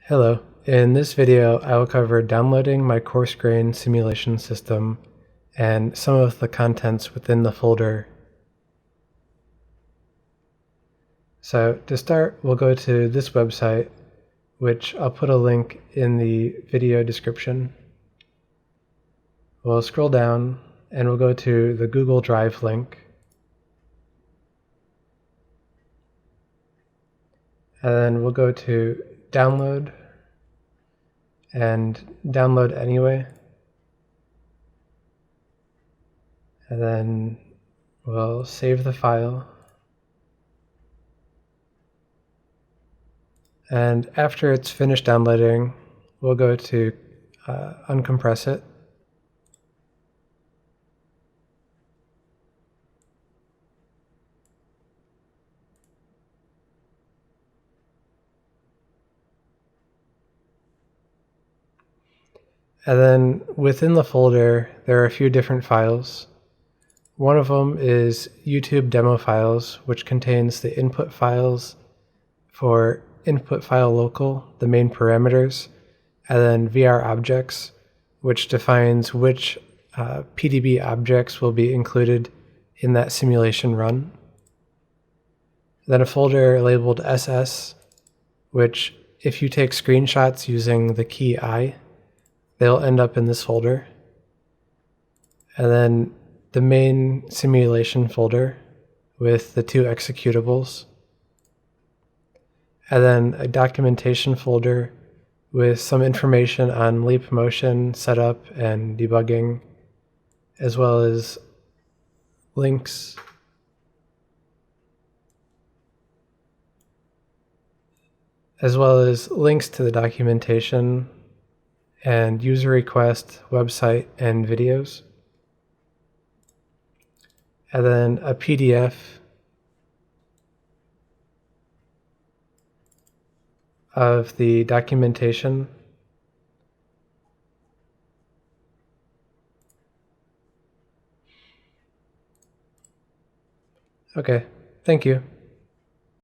Hello. In this video, I will cover downloading my coarse-grained simulation system and some of the contents within the folder. So to start, we'll go to this website, which I'll put a link in the video description. We'll scroll down and we'll go to the Google Drive link. And then we'll go to download and download anyway. And then we'll save the file. And after it's finished downloading, we'll go to uncompress it. And then within the folder, there are a few different files. One of them is YouTube demo files, which contains the input files for input file local, the main parameters, and then VR objects, which defines which PDB objects will be included in that simulation run. Then a folder labeled SS, which if you take screenshots using the key I, they'll end up in this folder. And then the main simulation folder with the two executables. And then a documentation folder with some information on leap motion setup and debugging, as well as links. As well as links to the documentation and user request, website, and videos. And then a PDF of the documentation. Okay, thank you.